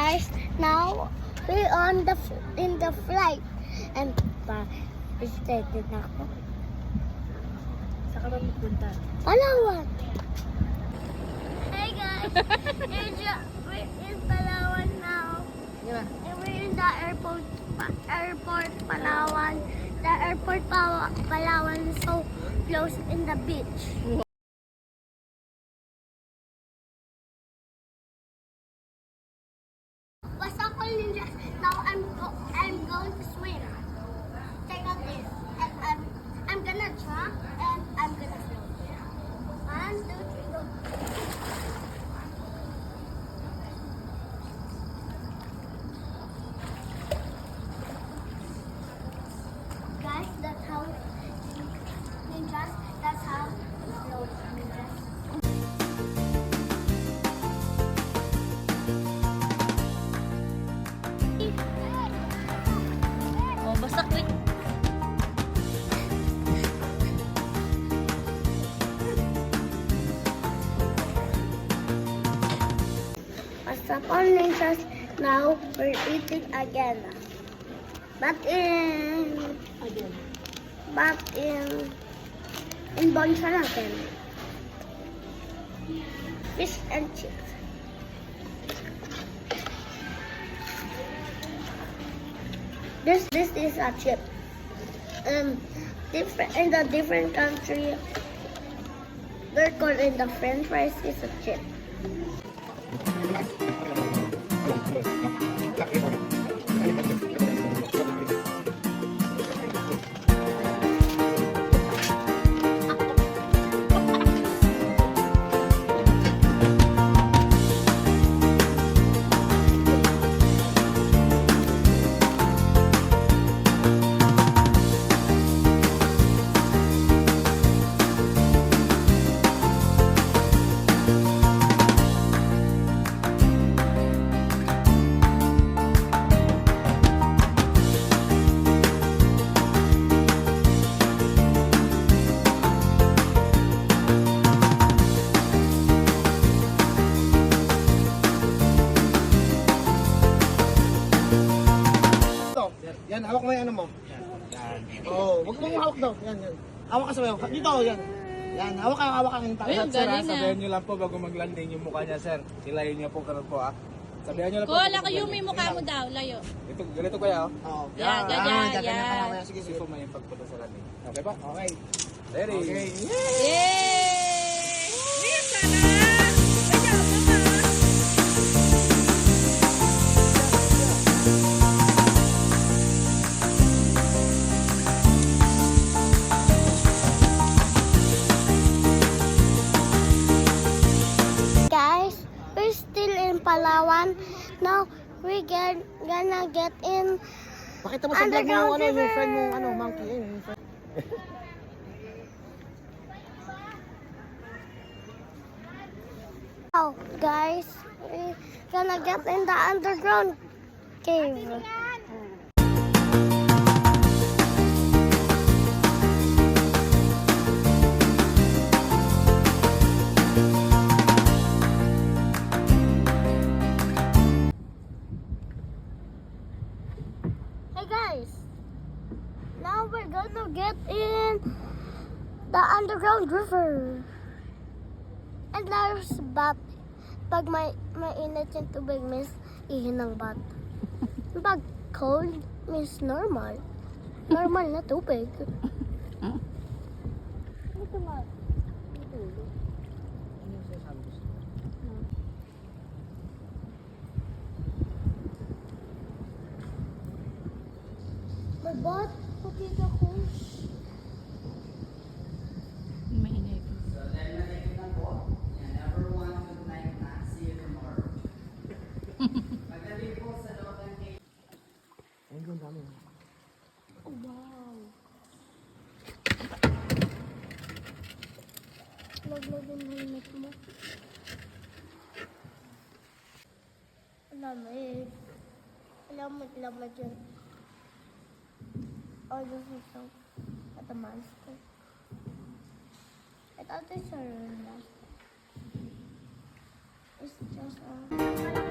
guys, now we're on in the flight and excited na ako. Saan ka ba pupunta? Palawan. Hey guys, we're in Palawan now. Yeah. And we're in the airport Palawan. The airport Palawan is so close in the beach. What's up, ninjas? Now I'm going to swim. Check out this. And I'm gonna jump and I'm gonna float. 1, 2, 3, go. Guys, that's how ninjas. That's how you float, ninjas. Oh, basta quick. What's up, all ninjas? Now we're eating again. But in Bonsa natin. Fish and chips. This is a chip. Different in the different country, they're called in the French fries is a chip. Yan, hawak mo yung ano mo. Yan. Oo, wag mong hawak daw. Yan. Hawak ka sa mayo. Dito, yan. Yan, hawak ka ng tao. Ayun, Sir, galing na. sabihan nyo lang po bago mag-landing yung mukha niya, sir. Silayin niyo po karon po, Sabihan nyo lang po. Kuha kayo may mukha mo daw, layo. Ito, ganito kaya, Oo. Yan, ganyan, yan. Sige, Sige sige. po may pagpunta sa landing. Okay ba? Okay. Ready? Okay. Yay! Yes, sana! Ayaw, baba! Guys, we're still in Palawan. Now gonna get in. Pakita mo sa vlog mo yung ano, yung friend mo, ano, monkey. Yung friend. Oh, guys, we're gonna get in the underground cave. Hey guys, now we're gonna get in the underground river. And there's bat. Pag mainit yung tubig, means ihin ng bat. Pag cold, means normal. Normal na tubig. Ito nga. May bat? Pakita ko. Mainit. Ayun, dami. Oh, wow. Laglag yung helmet mo. Lamig. Lamig yun. Oh, this is so at the monster. I thought this was a monster. It's just a...